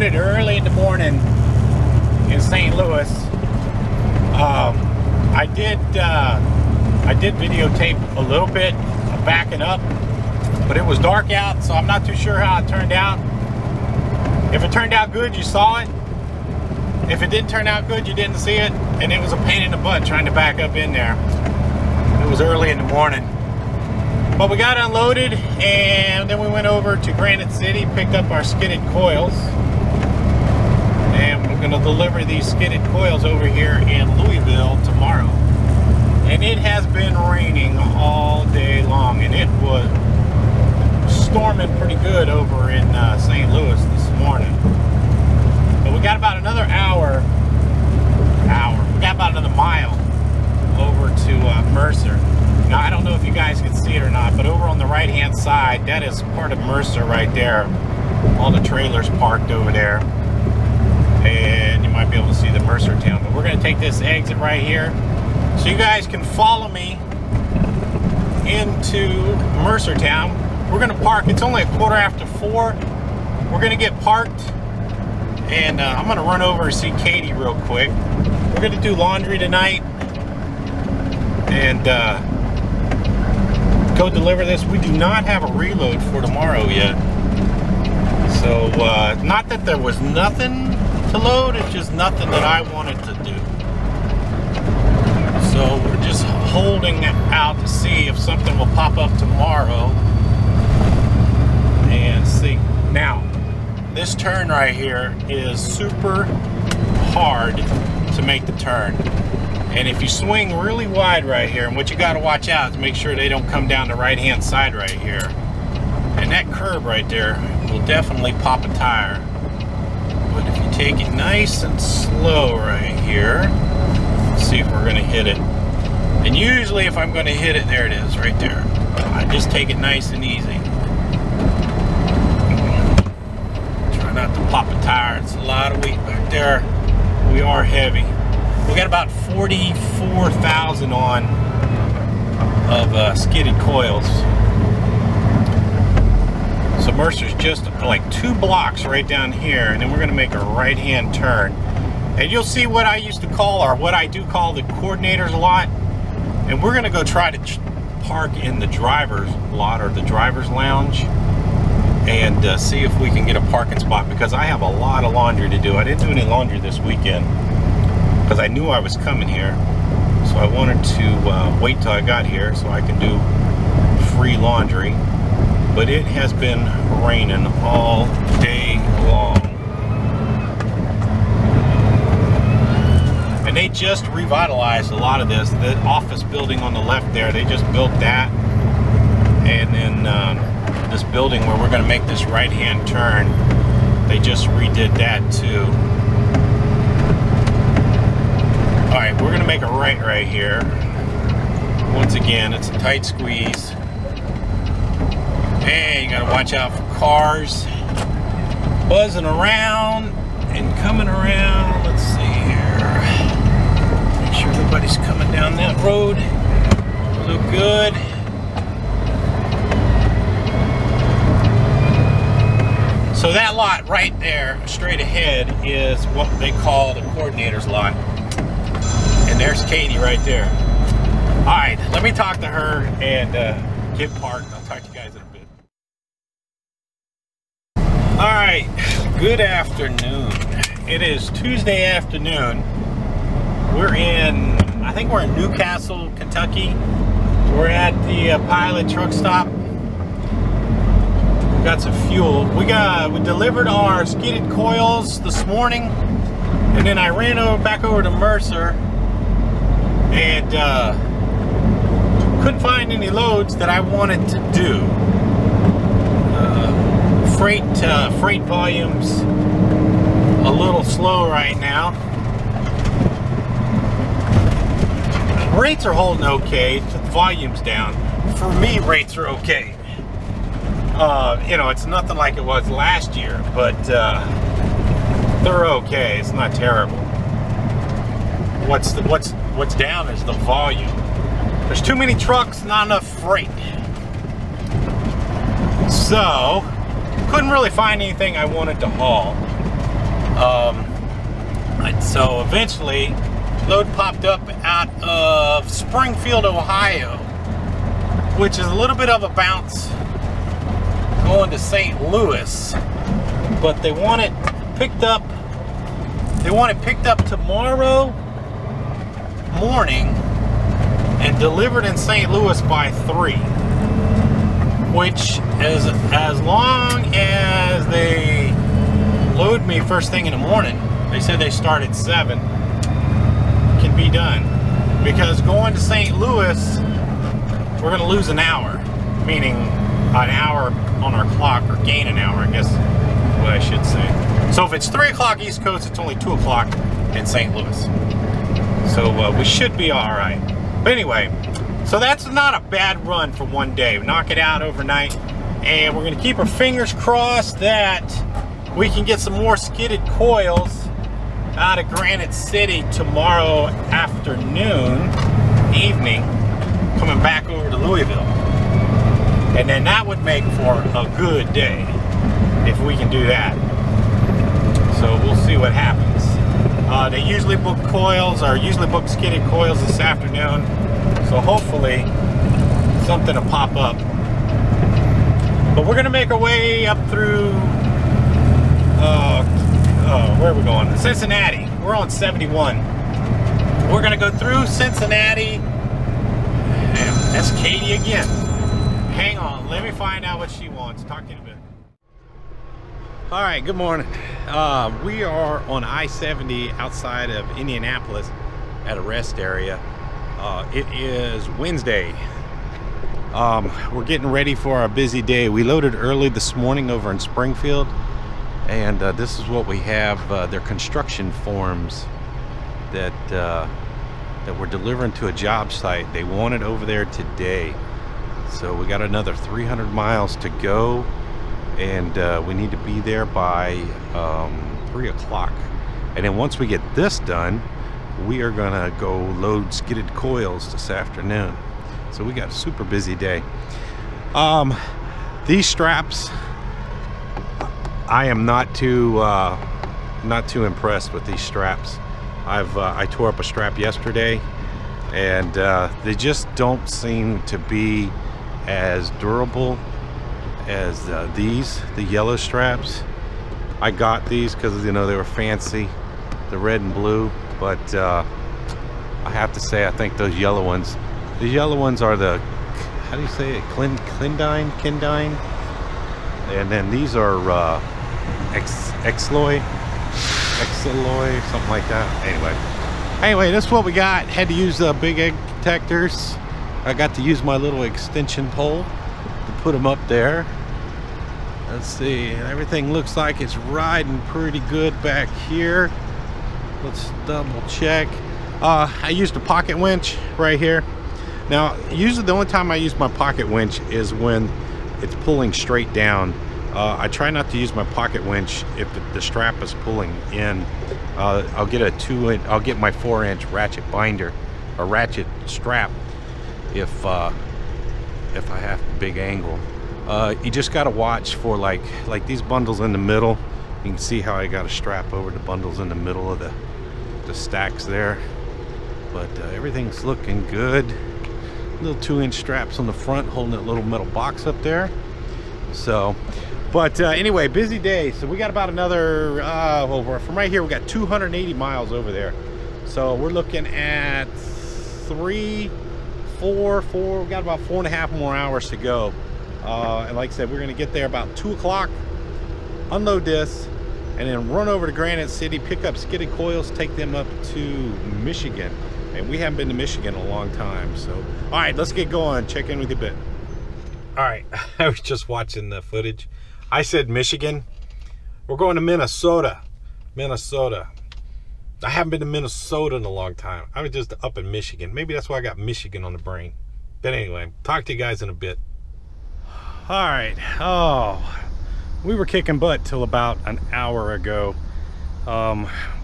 unloaded early in the morning in St. Louis. I did videotape a little bit of backing up, but it was dark out, so I'm not too sure how it turned out. If it turned out good, you saw it. If it didn't turn out good, you didn't see it, and it was a pain in the butt trying to back up in there. It was early in the morning. But we got unloaded, and then we went over to Granite City, picked up our skidded coils, and we're going to deliver these skidded coils over here in Louisville tomorrow. And it has been raining all day long, and it was storming pretty good over in St. Louis this morning. But we got about another we got about another mile over to Mercer. Now, I don't know if you guys can see it or not, but over on the right-hand side, that is part of Mercer right there. All the trailers parked over there. And you might be able to see the Mercer town. But we're going to take this exit right here, so you guys can follow me into Mercer town. We're going to park. It's only 4:15. We're going to get parked, and I'm going to run over and see Katie real quick. We're going to do laundry tonight and go deliver this. We do not have a reload for tomorrow yet. So, not that there was nothing to load, it's just nothing that I wanted to do. So we're just holding out to see if something will pop up tomorrow and see. Now, this turn right here is super hard to make the turn. And if you swing really wide right here, and what you got to watch out is make sure they don't come down the right-hand side right here. And that curb right there will definitely pop a tire. But if you take it nice and slow right here, let's see if we're going to hit it. And usually if I'm going to hit it, there it is, right there. I just take it nice and easy. Try not to pop a tire. It's a lot of weight back there. We are heavy. We got about 44,000 on of skidded coils. So Mercer's just like 2 blocks right down here, and then we're going to make a right-hand turn. And you'll see what I used to call, or what I do call, the coordinators lot. And we're going to go try to park in the driver's lot, or the driver's lounge, and see if we can get a parking spot, because I have a lot of laundry to do. I didn't do any laundry this weekend because I knew I was coming here, so I wanted to wait till I got here so I can do free laundry. But it has been raining all day long, and they just revitalized a lot of this. The office building on the left there, they just built that, and then this building where we're going to make this right-hand turn, they just redid that too. Alright, we're going to make a right here. Once again, it's a tight squeeze. And you got to watch out for cars buzzing around and coming around. Let's see here. Make sure everybody's coming down that road. Look good. So that lot right there, straight ahead, is what they call the coordinators lot. And there's Katie right there. Alright, let me talk to her and get parked. I'll talk to you guys in a bit. Alright, good afternoon. It is Tuesday afternoon. I think we're in Newcastle, Kentucky. We're at the Pilot truck stop. We got some fuel. We delivered our skidded coils this morning, and then I ran back over to Mercer and couldn't find any loads that I wanted to do. Freight volumes a little slow right now. Rates are holding okay. The volume's down. For me, rates are okay. You know, it's nothing like it was last year, but they're okay. It's not terrible. What's down is the volume. There's too many trucks, not enough freight. So, couldn't really find anything I wanted to haul. So eventually, load popped up out of Springfield, Ohio, which is a little bit of a bounce going to St. Louis, but they want it picked up. They want it picked up tomorrow morning and delivered in St. Louis by 3, which is as long as they load me first thing in the morning. They said they start at 7. Can be done, because going to St. Louis, we're going to lose an hour, meaning an hour on our clock, or gain an hour, I guess is what I should say. So if it's 3 o'clock East Coast, it's only 2 o'clock in St. Louis. So we should be all right. But anyway, so that's not a bad run for one day. We knock it out overnight, and we're going to keep our fingers crossed that we can get some more skidded coils out of Granite City tomorrow evening, coming back over to Louisville. And then that would make for a good day if we can do that. So we'll see what happens. They usually book coils, or usually book skidded coils this afternoon. So hopefully something will pop up. But we're gonna make our way up through, where are we going? Cincinnati. We're on 71. We're gonna go through Cincinnati. Damn, that's Katie again. Hang on, let me find out what she wants. Talk to you in a bit. All right, good morning. We are on I-70 outside of Indianapolis at a rest area. It is Wednesday. We're getting ready for our busy day. We loaded early this morning over in Springfield, and this is what we have. They're construction forms that we're delivering to a job site. They want it over there today. So we got another 300 miles to go, and we need to be there by 3 o'clock. And then once we get this done, we are gonna go load skidded coils this afternoon. So we got a super busy day. These straps, I am not too impressed with these straps. I tore up a strap yesterday, and they just don't seem to be as durable as the yellow straps. I got these because, you know, they were fancy, the red and blue, but I have to say, I think those yellow ones, the yellow ones are the, how do you say it, Kindine, and then these are Exloy, something like that. Anyway, that's what we got. Had to use big egg detectors. I got to use my little extension pole to put them up there. Let's see, everything looks like it's riding pretty good back here. Let's double check. I used a pocket winch right here. Now, usually the only time I use my pocket winch is when it's pulling straight down. I try not to use my pocket winch if the strap is pulling in. I'll get I'll get my 4-inch ratchet binder, or ratchet strap, if I have a big angle. You just got to watch for like these bundles in the middle. You can see how I got a strap over the bundles in the middle of the stacks there. But everything's looking good. Little 2-inch straps on the front holding that little metal box up there. So, but anyway, busy day. So we got about another, from right here, we got 280 miles over there. So we're looking at 3, 4, we got about 4.5 more hours to go. And like I said, we're gonna get there about 2 o'clock, unload this, and then run over to Granite City, pick up skidded coils, take them up to Michigan. And we haven't been to Michigan in a long time. So, all right, let's get going. Check in with you a bit. All right, I was just watching the footage. I said Michigan. We're going to Minnesota. I haven't been to Minnesota in a long time. I was just up in Michigan. Maybe that's why I got Michigan on the brain. But anyway, talk to you guys in a bit. All right. Oh, we were kicking butt till about an hour ago.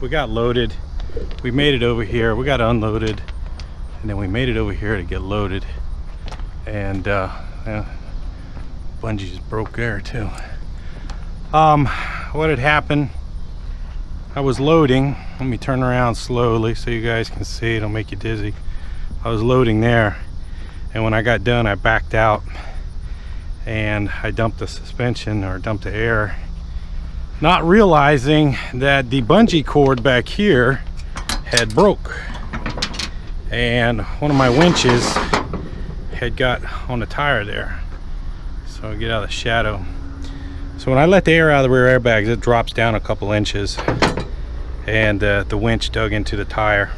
We got loaded. We made it over here. We got unloaded, and then we made it over here to get loaded. And yeah, bungee just broke there too. What had happened I was loading. Let me turn around slowly so you guys can see. It'll make you dizzy. I was loading there, and when I got done, I backed out and I dumped the suspension, or dumped the air, not realizing that the bungee cord back here had broke, and one of my winches had got on the tire there. So I get out of the shadow. So when I let the air out of the rear airbags, it drops down a couple inches, and the winch dug into the tire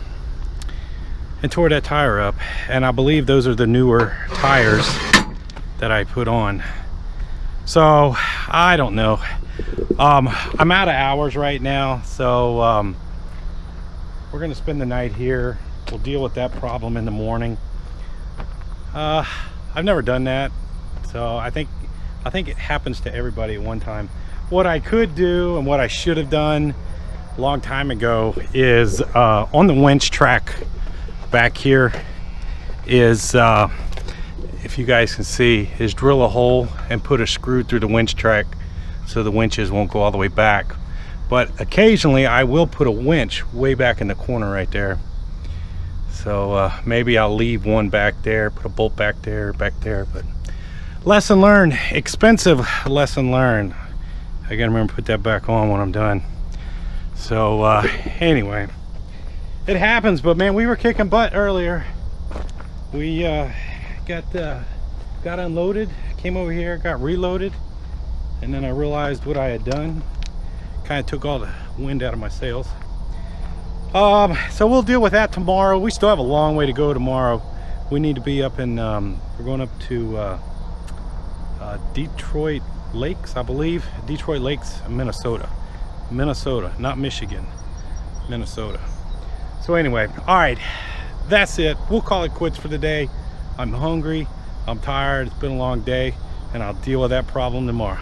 and tore that tire up. And I believe those are the newer tires that I put on. So I don't know. I'm out of hours right now, so we're gonna spend the night here. We'll deal with that problem in the morning. I've never done that, so I think it happens to everybody at one time. What I could do, and what I should have done a long time ago, is on the winch track back here is, if you guys can see, is drill a hole and put a screw through the winch track so the winches won't go all the way back. But occasionally I will put a winch way back in the corner right there. So maybe I'll leave one back there, put a bolt back there, but lesson learned. Expensive lesson learned. I gotta remember to put that back on when I'm done. So anyway, it happens. But man, we were kicking butt earlier. We got unloaded, came over here, got reloaded, and then I realized what I had done. Kind of took all the wind out of my sails. So we'll deal with that tomorrow. We still have a long way to go tomorrow. We need to be up in, we're going up to Detroit Lakes, I believe. Detroit Lakes, Minnesota. Minnesota, not Michigan. Minnesota. So anyway, all right, that's it. We'll call it quits for the day. I'm hungry, I'm tired, it's been a long day, and I'll deal with that problem tomorrow.